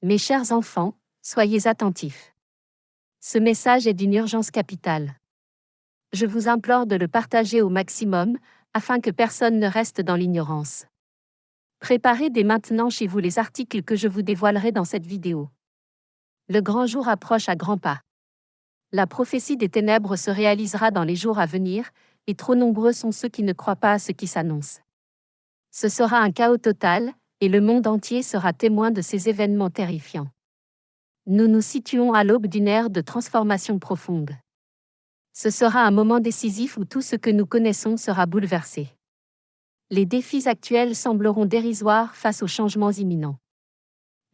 Mes chers enfants, soyez attentifs. Ce message est d'une urgence capitale. Je vous implore de le partager au maximum, afin que personne ne reste dans l'ignorance. Préparez dès maintenant chez vous les articles que je vous dévoilerai dans cette vidéo. Le grand jour approche à grands pas. La prophétie des ténèbres se réalisera dans les jours à venir, et trop nombreux sont ceux qui ne croient pas à ce qui s'annonce. Ce sera un chaos total, et le monde entier sera témoin de ces événements terrifiants. Nous nous situons à l'aube d'une ère de transformation profonde. Ce sera un moment décisif où tout ce que nous connaissons sera bouleversé. Les défis actuels sembleront dérisoires face aux changements imminents.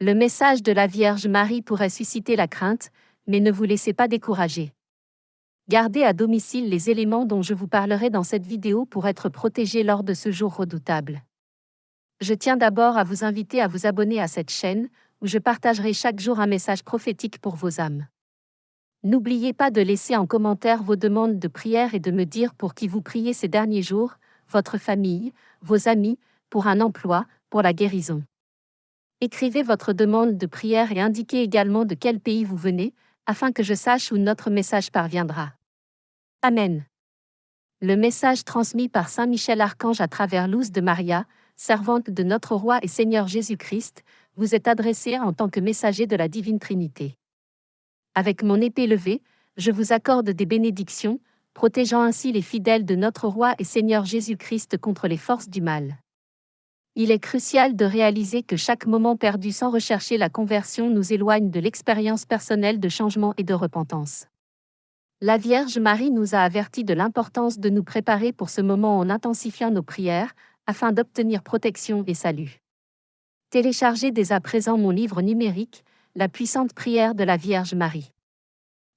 Le message de la Vierge Marie pourrait susciter la crainte, mais ne vous laissez pas décourager. Gardez à domicile les éléments dont je vous parlerai dans cette vidéo pour être protégés lors de ce jour redoutable. Je tiens d'abord à vous inviter à vous abonner à cette chaîne, où je partagerai chaque jour un message prophétique pour vos âmes. N'oubliez pas de laisser en commentaire vos demandes de prière et de me dire pour qui vous priez ces derniers jours, votre famille, vos amis, pour un emploi, pour la guérison. Écrivez votre demande de prière et indiquez également de quel pays vous venez, afin que je sache où notre message parviendra. Amen. Le message transmis par Saint Michel Archange à travers Luz de Maria, servante de notre Roi et Seigneur Jésus-Christ, vous est adressé en tant que messager de la Divine Trinité. Avec mon épée levée, je vous accorde des bénédictions, protégeant ainsi les fidèles de notre Roi et Seigneur Jésus-Christ contre les forces du mal. Il est crucial de réaliser que chaque moment perdu sans rechercher la conversion nous éloigne de l'expérience personnelle de changement et de repentance. La Vierge Marie nous a avertis de l'importance de nous préparer pour ce moment en intensifiant nos prières, afin d'obtenir protection et salut. Téléchargez dès à présent mon livre numérique, La puissante prière de la Vierge Marie.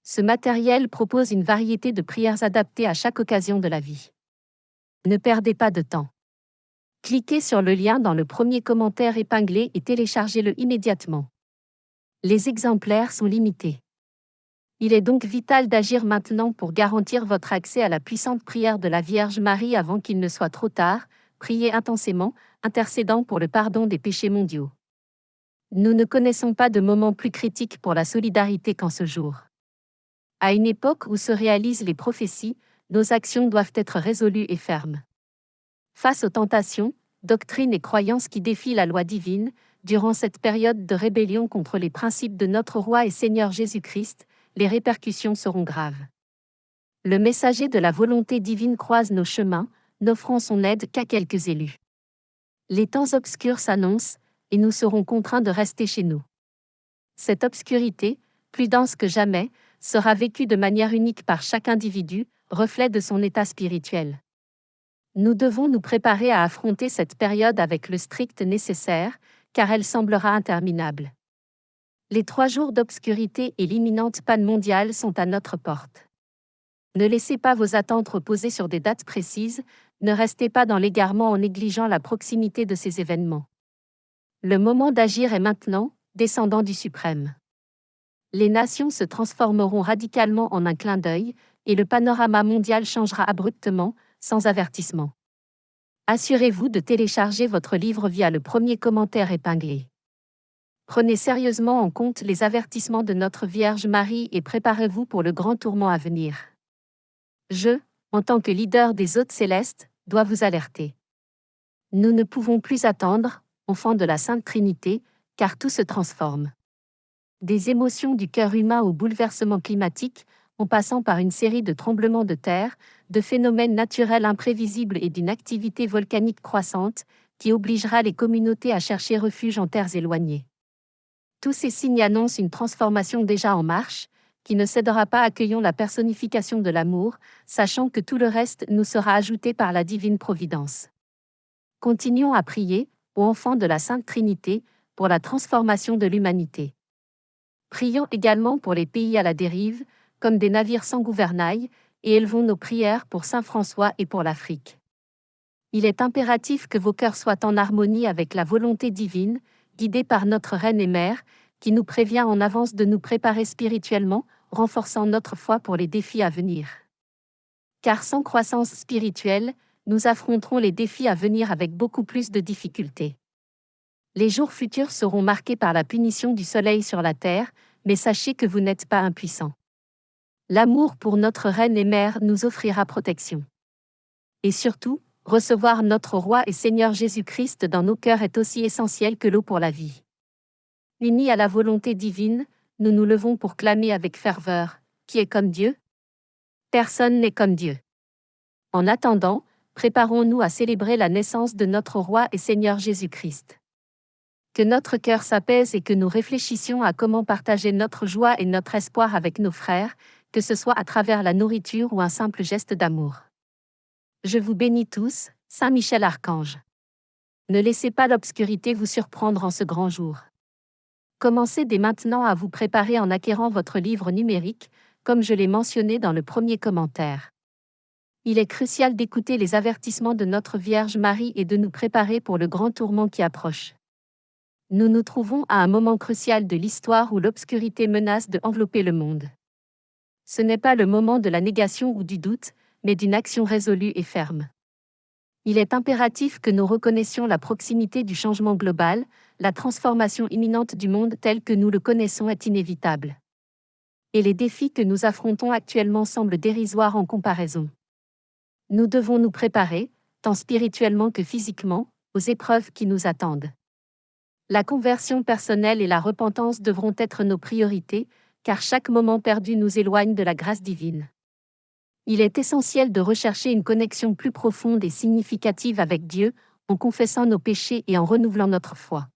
Ce matériel propose une variété de prières adaptées à chaque occasion de la vie. Ne perdez pas de temps. Cliquez sur le lien dans le premier commentaire épinglé et téléchargez-le immédiatement. Les exemplaires sont limités. Il est donc vital d'agir maintenant pour garantir votre accès à la puissante prière de la Vierge Marie avant qu'il ne soit trop tard. Priez intensément, intercédant pour le pardon des péchés mondiaux. Nous ne connaissons pas de moment plus critique pour la solidarité qu'en ce jour. À une époque où se réalisent les prophéties, nos actions doivent être résolues et fermes. Face aux tentations, doctrines et croyances qui défient la loi divine, durant cette période de rébellion contre les principes de notre Roi et Seigneur Jésus-Christ, les répercussions seront graves. Le messager de la volonté divine croise nos chemins, n'offrant son aide qu'à quelques élus. Les temps obscurs s'annoncent, et nous serons contraints de rester chez nous. Cette obscurité, plus dense que jamais, sera vécue de manière unique par chaque individu, reflet de son état spirituel. Nous devons nous préparer à affronter cette période avec le strict nécessaire, car elle semblera interminable. Les 3 jours d'obscurité et l'imminente panne mondiale sont à notre porte. Ne laissez pas vos attentes reposer sur des dates précises, ne restez pas dans l'égarement en négligeant la proximité de ces événements. Le moment d'agir est maintenant, descendant du suprême. Les nations se transformeront radicalement en un clin d'œil, et le panorama mondial changera abruptement, sans avertissement. Assurez-vous de télécharger votre livre via le premier commentaire épinglé. Prenez sérieusement en compte les avertissements de notre Vierge Marie et préparez-vous pour le grand tourment à venir. Je, en tant que leader des hôtes célestes, dois vous alerter. Nous ne pouvons plus attendre, enfants de la Sainte Trinité, car tout se transforme. Des émotions du cœur humain au bouleversement climatique, en passant par une série de tremblements de terre, de phénomènes naturels imprévisibles et d'une activité volcanique croissante, qui obligera les communautés à chercher refuge en terres éloignées. Tous ces signes annoncent une transformation déjà en marche, qui ne cédera pas. Accueillons la personnification de l'amour, sachant que tout le reste nous sera ajouté par la divine providence. Continuons à prier, ô enfants de la Sainte Trinité, pour la transformation de l'humanité. Prions également pour les pays à la dérive, comme des navires sans gouvernail, et élevons nos prières pour Saint François et pour l'Afrique. Il est impératif que vos cœurs soient en harmonie avec la volonté divine, guidée par notre Reine et Mère, qui nous prévient en avance de nous préparer spirituellement, renforçant notre foi pour les défis à venir. Car sans croissance spirituelle, nous affronterons les défis à venir avec beaucoup plus de difficultés. Les jours futurs seront marqués par la punition du soleil sur la terre, mais sachez que vous n'êtes pas impuissants. L'amour pour notre Reine et Mère nous offrira protection. Et surtout, recevoir notre Roi et Seigneur Jésus-Christ dans nos cœurs est aussi essentiel que l'eau pour la vie. Unis à la volonté divine, nous nous levons pour clamer avec ferveur: qui est comme Dieu? Personne n'est comme Dieu. En attendant, préparons-nous à célébrer la naissance de notre Roi et Seigneur Jésus-Christ. Que notre cœur s'apaise et que nous réfléchissions à comment partager notre joie et notre espoir avec nos frères, que ce soit à travers la nourriture ou un simple geste d'amour. Je vous bénis tous, Saint Michel Archange. Ne laissez pas l'obscurité vous surprendre en ce grand jour. Commencez dès maintenant à vous préparer en acquérant votre livre numérique, comme je l'ai mentionné dans le premier commentaire. Il est crucial d'écouter les avertissements de notre Vierge Marie et de nous préparer pour le grand tourment qui approche. Nous nous trouvons à un moment crucial de l'histoire où l'obscurité menace de envelopper le monde. Ce n'est pas le moment de la négation ou du doute, mais d'une action résolue et ferme. Il est impératif que nous reconnaissions la proximité du changement global, la transformation imminente du monde tel que nous le connaissons est inévitable. Et les défis que nous affrontons actuellement semblent dérisoires en comparaison. Nous devons nous préparer, tant spirituellement que physiquement, aux épreuves qui nous attendent. La conversion personnelle et la repentance devront être nos priorités, car chaque moment perdu nous éloigne de la grâce divine. Il est essentiel de rechercher une connexion plus profonde et significative avec Dieu, en confessant nos péchés et en renouvelant notre foi.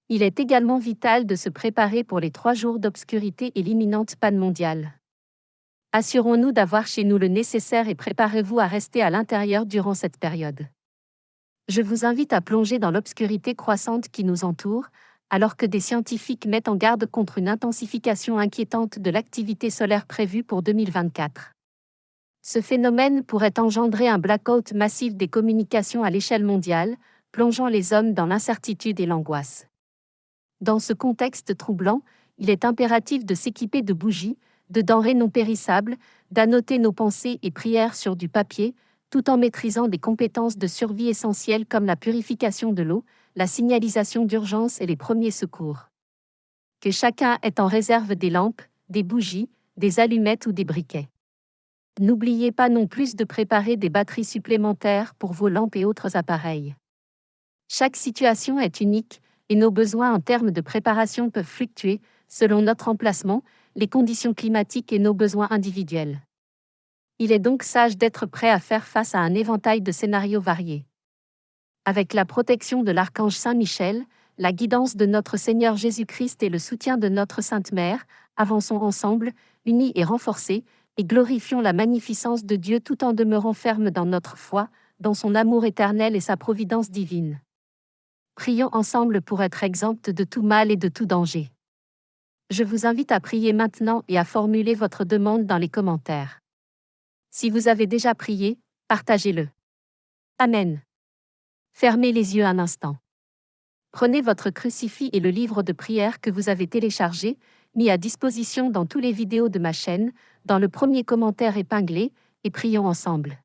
Il est également vital de se préparer pour les 3 jours d'obscurité et l'imminente panne mondiale. Assurons-nous d'avoir chez nous le nécessaire et préparez-vous à rester à l'intérieur durant cette période. Je vous invite à plonger dans l'obscurité croissante qui nous entoure, alors que des scientifiques mettent en garde contre une intensification inquiétante de l'activité solaire prévue pour 2024. Ce phénomène pourrait engendrer un blackout massif des communications à l'échelle mondiale, plongeant les hommes dans l'incertitude et l'angoisse. Dans ce contexte troublant, il est impératif de s'équiper de bougies, de denrées non périssables, d'annoter nos pensées et prières sur du papier, tout en maîtrisant des compétences de survie essentielles comme la purification de l'eau, la signalisation d'urgence et les premiers secours. Que chacun ait en réserve des lampes, des bougies, des allumettes ou des briquets. N'oubliez pas non plus de préparer des batteries supplémentaires pour vos lampes et autres appareils. Chaque situation est unique, et nos besoins en termes de préparation peuvent fluctuer, selon notre emplacement, les conditions climatiques et nos besoins individuels. Il est donc sage d'être prêt à faire face à un éventail de scénarios variés. Avec la protection de l'archange Saint Michel, la guidance de notre Seigneur Jésus-Christ et le soutien de notre Sainte Mère, avançons ensemble, unis et renforcés, et glorifions la magnificence de Dieu tout en demeurant fermes dans notre foi, dans son amour éternel et sa providence divine. Prions ensemble pour être exempts de tout mal et de tout danger. Je vous invite à prier maintenant et à formuler votre demande dans les commentaires. Si vous avez déjà prié, partagez-le. Amen. Fermez les yeux un instant. Prenez votre crucifix et le livre de prière que vous avez téléchargé, mis à disposition dans toutes les vidéos de ma chaîne, dans le premier commentaire épinglé, et prions ensemble.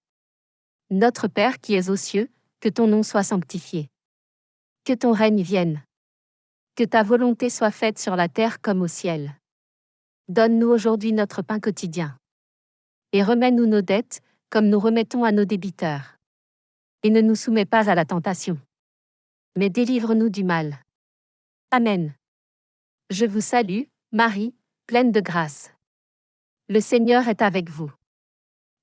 Notre Père qui es aux cieux, que ton nom soit sanctifié. Que ton règne vienne. Que ta volonté soit faite sur la terre comme au ciel. Donne-nous aujourd'hui notre pain quotidien. Et remets-nous nos dettes, comme nous remettons à nos débiteurs. Et ne nous soumets pas à la tentation. Mais délivre-nous du mal. Amen. Je vous salue, Marie, pleine de grâce. Le Seigneur est avec vous.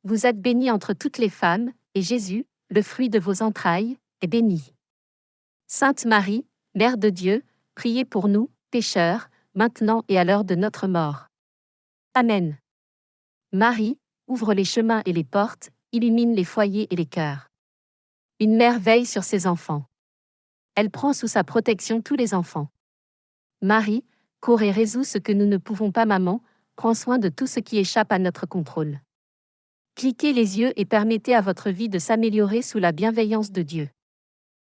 Vous êtes bénie entre toutes les femmes, et Jésus, le fruit de vos entrailles, est béni. Sainte Marie, Mère de Dieu, priez pour nous, pécheurs, maintenant et à l'heure de notre mort. Amen. Marie, ouvre les chemins et les portes, illumine les foyers et les cœurs. Une mère veille sur ses enfants. Elle prend sous sa protection tous les enfants. Marie, cours et résous ce que nous ne pouvons pas. Maman, prends soin de tout ce qui échappe à notre contrôle. Cliquez les yeux et permettez à votre vie de s'améliorer sous la bienveillance de Dieu.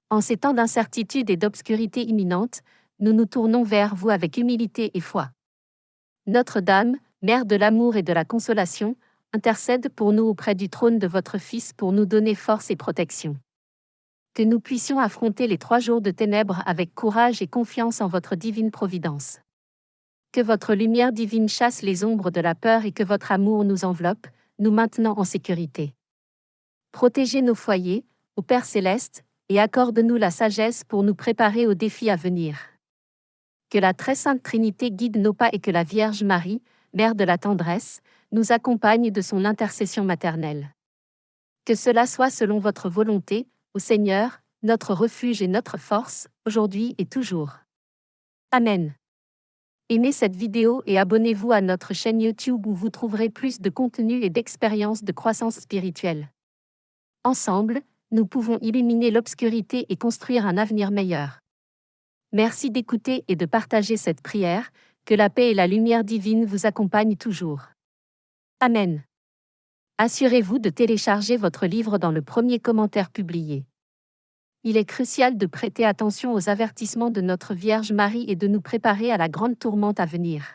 En ces temps d'incertitude et d'obscurité imminente, nous nous tournons vers vous avec humilité et foi. Notre-Dame, Mère de l'amour et de la consolation, intercède pour nous auprès du trône de votre Fils pour nous donner force et protection. Que nous puissions affronter les 3 jours de ténèbres avec courage et confiance en votre divine providence. Que votre lumière divine chasse les ombres de la peur et que votre amour nous enveloppe, nous maintenant en sécurité. Protégez nos foyers, ô Père céleste, et accorde-nous la sagesse pour nous préparer aux défis à venir. Que la très sainte Trinité guide nos pas et que la Vierge Marie, Mère de la tendresse, nous accompagne de son intercession maternelle. Que cela soit selon votre volonté, ô Seigneur, notre refuge et notre force, aujourd'hui et toujours. Amen. Aimez cette vidéo et abonnez-vous à notre chaîne YouTube où vous trouverez plus de contenu et d'expériences de croissance spirituelle. Ensemble, nous pouvons illuminer l'obscurité et construire un avenir meilleur. Merci d'écouter et de partager cette prière, que la paix et la lumière divine vous accompagnent toujours. Amen. Assurez-vous de télécharger votre livre dans le premier commentaire publié. Il est crucial de prêter attention aux avertissements de notre Vierge Marie et de nous préparer à la grande tourmente à venir.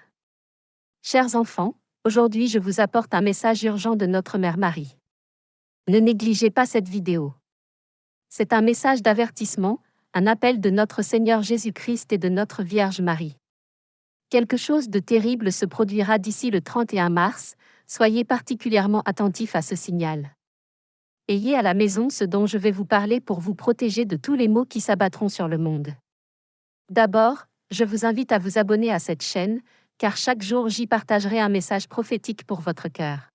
Chers enfants, aujourd'hui je vous apporte un message urgent de notre Mère Marie. Ne négligez pas cette vidéo. C'est un message d'avertissement, un appel de notre Seigneur Jésus-Christ et de notre Vierge Marie. Quelque chose de terrible se produira d'ici le 31 mars, soyez particulièrement attentifs à ce signal. Ayez à la maison ce dont je vais vous parler pour vous protéger de tous les maux qui s'abattront sur le monde. D'abord, je vous invite à vous abonner à cette chaîne, car chaque jour j'y partagerai un message prophétique pour votre cœur.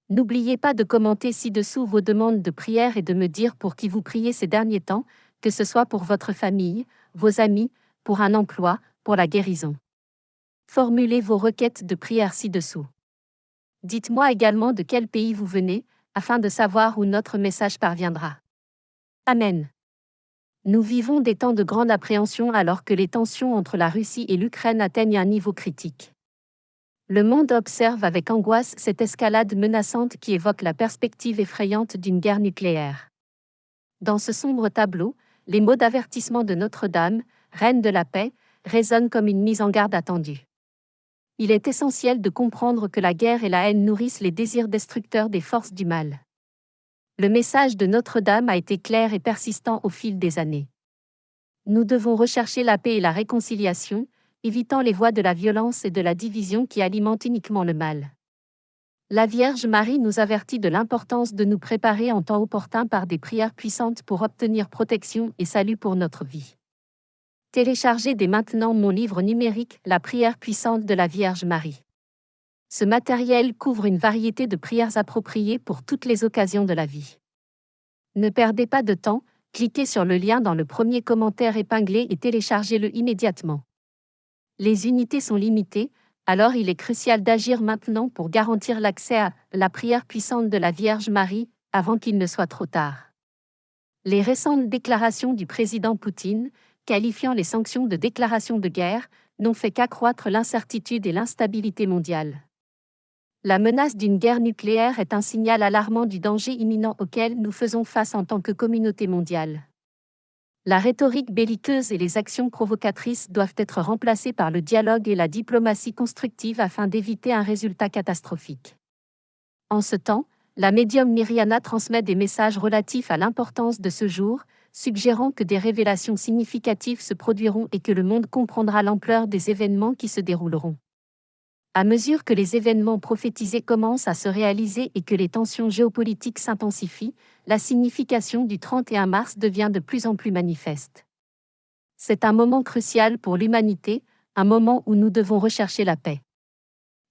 N'oubliez pas de commenter ci-dessous vos demandes de prière et de me dire pour qui vous priez ces derniers temps, que ce soit pour votre famille, vos amis, pour un emploi, pour la guérison. Formulez vos requêtes de prière ci-dessous. Dites-moi également de quel pays vous venez, afin de savoir où notre message parviendra. Amen. Nous vivons des temps de grande appréhension alors que les tensions entre la Russie et l'Ukraine atteignent un niveau critique. Le monde observe avec angoisse cette escalade menaçante qui évoque la perspective effrayante d'une guerre nucléaire. Dans ce sombre tableau, les mots d'avertissement de Notre-Dame, Reine de la paix, résonnent comme une mise en garde attendue. Il est essentiel de comprendre que la guerre et la haine nourrissent les désirs destructeurs des forces du mal. Le message de Notre-Dame a été clair et persistant au fil des années. Nous devons rechercher la paix et la réconciliation, évitant les voies de la violence et de la division qui alimentent uniquement le mal. La Vierge Marie nous avertit de l'importance de nous préparer en temps opportun par des prières puissantes pour obtenir protection et salut pour notre vie. Téléchargez dès maintenant mon livre numérique La prière puissante de la Vierge Marie. Ce matériel couvre une variété de prières appropriées pour toutes les occasions de la vie. Ne perdez pas de temps, cliquez sur le lien dans le premier commentaire épinglé et téléchargez-le immédiatement. Les unités sont limitées, alors il est crucial d'agir maintenant pour garantir l'accès à la prière puissante de la Vierge Marie, avant qu'il ne soit trop tard. Les récentes déclarations du président Poutine, qualifiant les sanctions de déclaration de guerre, n'ont fait qu'accroître l'incertitude et l'instabilité mondiale. La menace d'une guerre nucléaire est un signal alarmant du danger imminent auquel nous faisons face en tant que communauté mondiale. La rhétorique belliqueuse et les actions provocatrices doivent être remplacées par le dialogue et la diplomatie constructive afin d'éviter un résultat catastrophique. En ce temps, la médium Myriana transmet des messages relatifs à l'importance de ce jour, suggérant que des révélations significatives se produiront et que le monde comprendra l'ampleur des événements qui se dérouleront. À mesure que les événements prophétisés commencent à se réaliser et que les tensions géopolitiques s'intensifient, la signification du 31 mars devient de plus en plus manifeste. C'est un moment crucial pour l'humanité, un moment où nous devons rechercher la paix.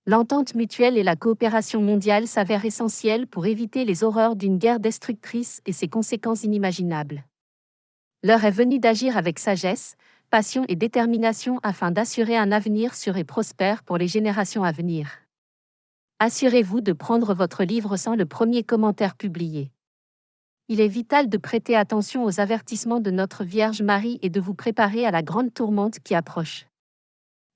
L'entente mutuelle et la coopération mondiale s'avèrent essentielles pour éviter les horreurs d'une guerre destructrice et ses conséquences inimaginables. L'heure est venue d'agir avec sagesse, passion et détermination afin d'assurer un avenir sûr et prospère pour les générations à venir. Assurez-vous de prendre votre livre sans le premier commentaire publié. Il est vital de prêter attention aux avertissements de notre Vierge Marie et de vous préparer à la grande tourmente qui approche.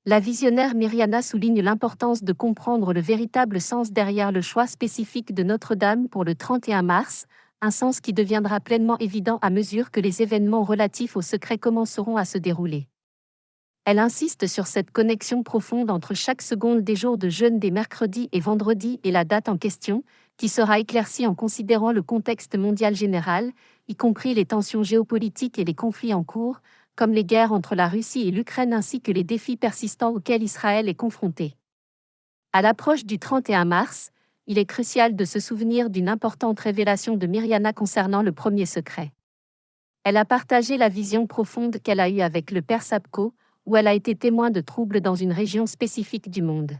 La visionnaire Myriana souligne l'importance de comprendre le véritable sens derrière le choix spécifique de Notre-Dame pour le 31 mars, un sens qui deviendra pleinement évident à mesure que les événements relatifs au secret commenceront à se dérouler. Elle insiste sur cette connexion profonde entre chaque seconde des jours de jeûne des mercredis et vendredis et la date en question, qui sera éclaircie en considérant le contexte mondial général, y compris les tensions géopolitiques et les conflits en cours, comme les guerres entre la Russie et l'Ukraine ainsi que les défis persistants auxquels Israël est confronté. À l'approche du 31 mars, il est crucial de se souvenir d'une importante révélation de Mirjana concernant le premier secret. Elle a partagé la vision profonde qu'elle a eue avec le père Sapko, où elle a été témoin de troubles dans une région spécifique du monde.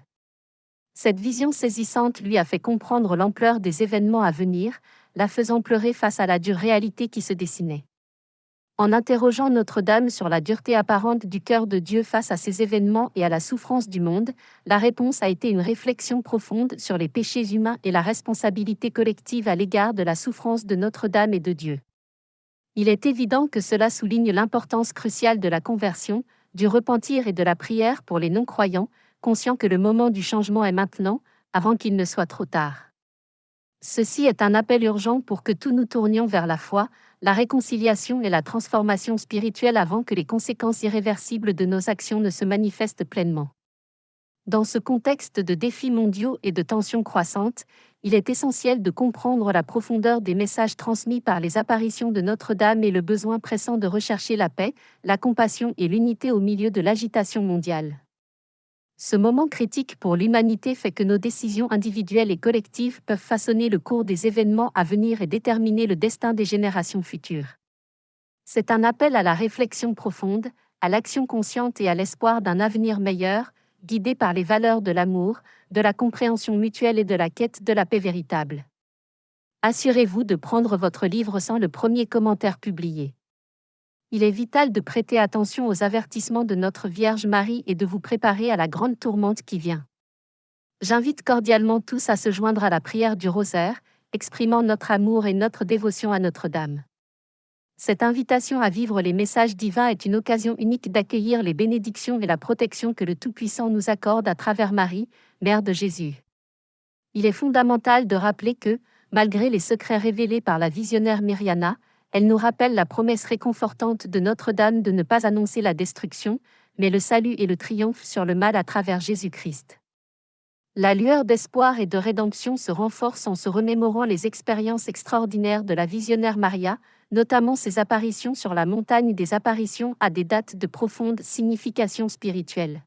Cette vision saisissante lui a fait comprendre l'ampleur des événements à venir, la faisant pleurer face à la dure réalité qui se dessinait. En interrogeant Notre-Dame sur la dureté apparente du cœur de Dieu face à ces événements et à la souffrance du monde, la réponse a été une réflexion profonde sur les péchés humains et la responsabilité collective à l'égard de la souffrance de Notre-Dame et de Dieu. Il est évident que cela souligne l'importance cruciale de la conversion, du repentir et de la prière pour les non-croyants, conscients que le moment du changement est maintenant, avant qu'il ne soit trop tard. Ceci est un appel urgent pour que tous nous tournions vers la foi, la réconciliation et la transformation spirituelle avant que les conséquences irréversibles de nos actions ne se manifestent pleinement. Dans ce contexte de défis mondiaux et de tensions croissantes, il est essentiel de comprendre la profondeur des messages transmis par les apparitions de Notre-Dame et le besoin pressant de rechercher la paix, la compassion et l'unité au milieu de l'agitation mondiale. Ce moment critique pour l'humanité fait que nos décisions individuelles et collectives peuvent façonner le cours des événements à venir et déterminer le destin des générations futures. C'est un appel à la réflexion profonde, à l'action consciente et à l'espoir d'un avenir meilleur, guidé par les valeurs de l'amour, de la compréhension mutuelle et de la quête de la paix véritable. Assurez-vous de prendre votre livre sans le premier commentaire publié. Il est vital de prêter attention aux avertissements de notre Vierge Marie et de vous préparer à la grande tourmente qui vient. J'invite cordialement tous à se joindre à la prière du rosaire, exprimant notre amour et notre dévotion à Notre-Dame. Cette invitation à vivre les messages divins est une occasion unique d'accueillir les bénédictions et la protection que le Tout-Puissant nous accorde à travers Marie, Mère de Jésus. Il est fondamental de rappeler que, malgré les secrets révélés par la visionnaire Mirjana, elle nous rappelle la promesse réconfortante de Notre-Dame de ne pas annoncer la destruction, mais le salut et le triomphe sur le mal à travers Jésus-Christ. La lueur d'espoir et de rédemption se renforce en se remémorant les expériences extraordinaires de la visionnaire Maria, notamment ses apparitions sur la montagne des apparitions à des dates de profonde signification spirituelle.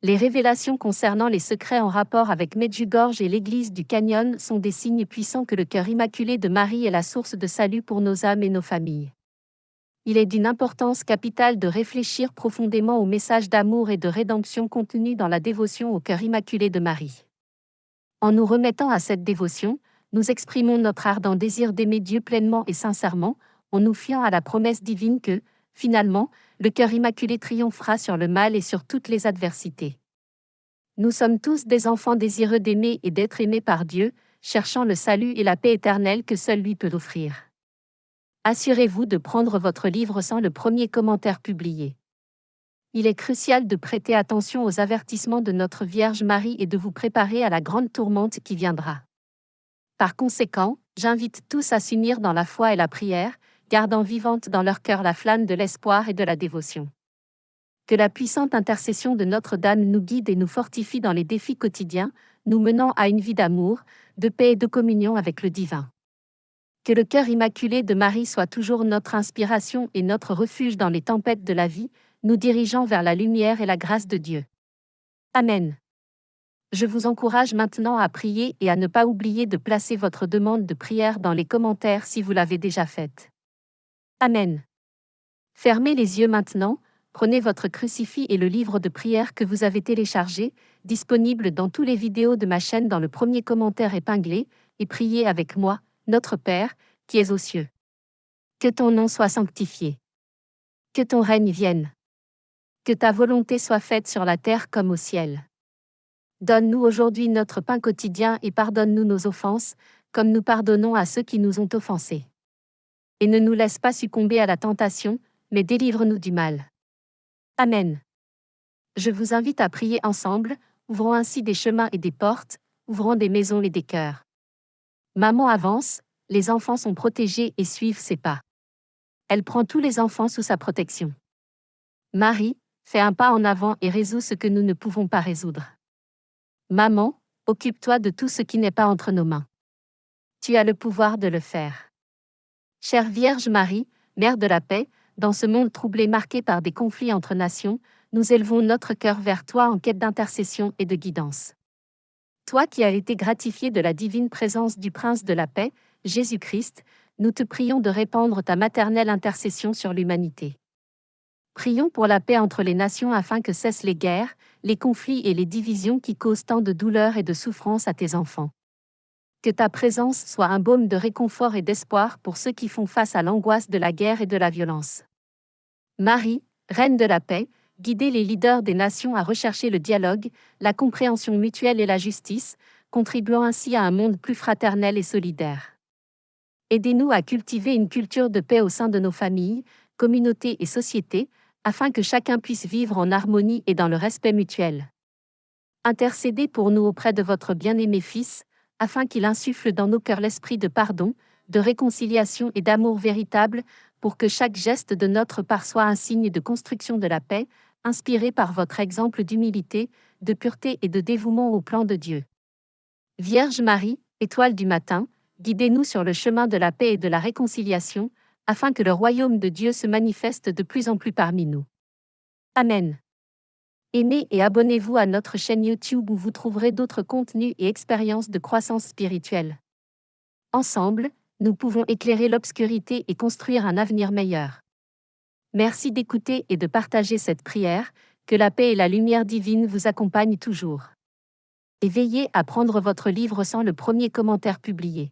Les révélations concernant les secrets en rapport avec Medjugorje et l'église du Canyon sont des signes puissants que le cœur immaculé de Marie est la source de salut pour nos âmes et nos familles. Il est d'une importance capitale de réfléchir profondément au message d'amour et de rédemption contenu dans la dévotion au cœur immaculé de Marie. En nous remettant à cette dévotion, nous exprimons notre ardent désir d'aimer Dieu pleinement et sincèrement, en nous fiant à la promesse divine que, finalement, le cœur immaculé triomphera sur le mal et sur toutes les adversités. Nous sommes tous des enfants désireux d'aimer et d'être aimés par Dieu, cherchant le salut et la paix éternelle que seul lui peut offrir. Assurez-vous de prendre votre livre sans le premier commentaire publié. Il est crucial de prêter attention aux avertissements de notre Vierge Marie et de vous préparer à la grande tourmente qui viendra. Par conséquent, j'invite tous à s'unir dans la foi et la prière, gardant vivante dans leur cœur la flamme de l'espoir et de la dévotion. Que la puissante intercession de Notre-Dame nous guide et nous fortifie dans les défis quotidiens, nous menant à une vie d'amour, de paix et de communion avec le divin. Que le cœur immaculé de Marie soit toujours notre inspiration et notre refuge dans les tempêtes de la vie, nous dirigeant vers la lumière et la grâce de Dieu. Amen. Je vous encourage maintenant à prier et à ne pas oublier de placer votre demande de prière dans les commentaires si vous l'avez déjà faite. Amen. Fermez les yeux maintenant, prenez votre crucifix et le livre de prière que vous avez téléchargé, disponible dans toutes les vidéos de ma chaîne dans le premier commentaire épinglé, et priez avec moi, Notre Père, qui es aux cieux. Que ton nom soit sanctifié. Que ton règne vienne. Que ta volonté soit faite sur la terre comme au ciel. Donne-nous aujourd'hui notre pain quotidien et pardonne-nous nos offenses, comme nous pardonnons à ceux qui nous ont offensés. Et ne nous laisse pas succomber à la tentation, mais délivre-nous du mal. Amen. Je vous invite à prier ensemble, ouvrant ainsi des chemins et des portes, ouvrant des maisons et des cœurs. Maman avance, les enfants sont protégés et suivent ses pas. Elle prend tous les enfants sous sa protection. Marie, fais un pas en avant et résous ce que nous ne pouvons pas résoudre. Maman, occupe-toi de tout ce qui n'est pas entre nos mains. Tu as le pouvoir de le faire. Chère Vierge Marie, Mère de la paix, dans ce monde troublé marqué par des conflits entre nations, nous élevons notre cœur vers toi en quête d'intercession et de guidance. Toi qui as été gratifié de la divine présence du Prince de la paix, Jésus-Christ, nous te prions de répandre ta maternelle intercession sur l'humanité. Prions pour la paix entre les nations afin que cessent les guerres, les conflits et les divisions qui causent tant de douleur et de souffrance à tes enfants. Que ta présence soit un baume de réconfort et d'espoir pour ceux qui font face à l'angoisse de la guerre et de la violence. Marie, Reine de la paix, guidez les leaders des nations à rechercher le dialogue, la compréhension mutuelle et la justice, contribuant ainsi à un monde plus fraternel et solidaire. Aidez-nous à cultiver une culture de paix au sein de nos familles, communautés et sociétés, afin que chacun puisse vivre en harmonie et dans le respect mutuel. Intercédez pour nous auprès de votre bien-aimé Fils, afin qu'il insuffle dans nos cœurs l'esprit de pardon, de réconciliation et d'amour véritable, pour que chaque geste de notre part soit un signe de construction de la paix, inspiré par votre exemple d'humilité, de pureté et de dévouement au plan de Dieu. Vierge Marie, étoile du matin, guidez-nous sur le chemin de la paix et de la réconciliation, afin que le royaume de Dieu se manifeste de plus en plus parmi nous. Amen. Aimez et abonnez-vous à notre chaîne YouTube où vous trouverez d'autres contenus et expériences de croissance spirituelle. Ensemble, nous pouvons éclairer l'obscurité et construire un avenir meilleur. Merci d'écouter et de partager cette prière, que la paix et la lumière divine vous accompagnent toujours. Et veillez à prendre votre livre sans le premier commentaire publié.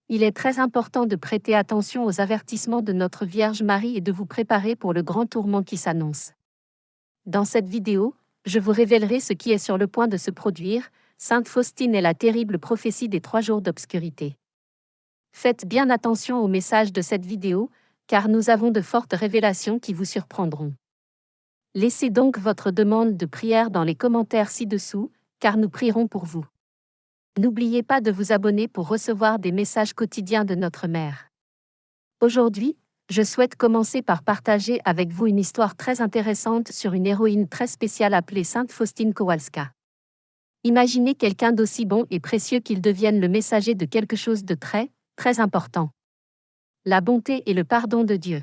Il est très important de prêter attention aux avertissements de notre Vierge Marie et de vous préparer pour le grand tourment qui s'annonce. Dans cette vidéo, je vous révélerai ce qui est sur le point de se produire, Sainte Faustine et la terrible prophétie des 3 jours d'obscurité. Faites bien attention au message de cette vidéo, car nous avons de fortes révélations qui vous surprendront. Laissez donc votre demande de prière dans les commentaires ci-dessous, car nous prierons pour vous. N'oubliez pas de vous abonner pour recevoir des messages quotidiens de notre Mère. Aujourd'hui, je souhaite commencer par partager avec vous une histoire très intéressante sur une héroïne très spéciale appelée Sainte Faustine Kowalska. Imaginez quelqu'un d'aussi bon et précieux qu'il devienne le messager de quelque chose de très, très important. La bonté et le pardon de Dieu.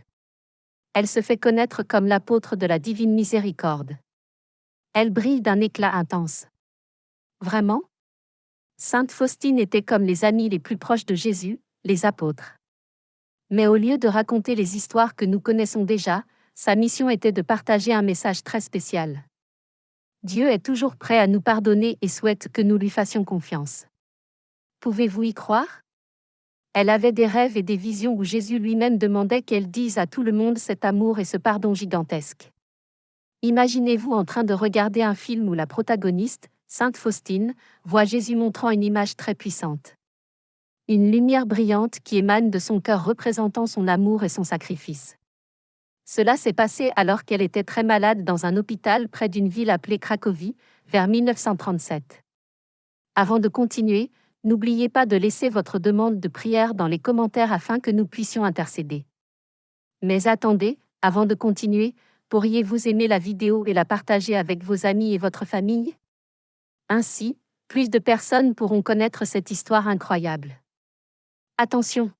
Elle se fait connaître comme l'apôtre de la divine miséricorde. Elle brille d'un éclat intense. Vraiment? Sainte Faustine était comme les amis les plus proches de Jésus, les apôtres. Mais au lieu de raconter les histoires que nous connaissons déjà, sa mission était de partager un message très spécial. Dieu est toujours prêt à nous pardonner et souhaite que nous lui fassions confiance. Pouvez-vous y croire? Elle avait des rêves et des visions où Jésus lui-même demandait qu'elle dise à tout le monde cet amour et ce pardon gigantesque. Imaginez-vous en train de regarder un film où la protagoniste, Sainte Faustine, voit Jésus montrant une image très puissante. Une lumière brillante qui émane de son cœur représentant son amour et son sacrifice. Cela s'est passé alors qu'elle était très malade dans un hôpital près d'une ville appelée Cracovie, vers 1937. Avant de continuer, n'oubliez pas de laisser votre demande de prière dans les commentaires afin que nous puissions intercéder. Mais attendez, avant de continuer, pourriez-vous aimer la vidéo et la partager avec vos amis et votre famille? Ainsi, plus de personnes pourront connaître cette histoire incroyable. Attention!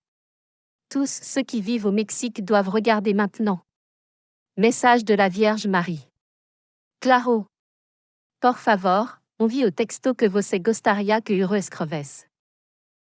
Tous ceux qui vivent au Mexique doivent regarder maintenant. Message de la Vierge Marie. Claro. Por favor, envie au texto que você gostaria que eu escrevesse.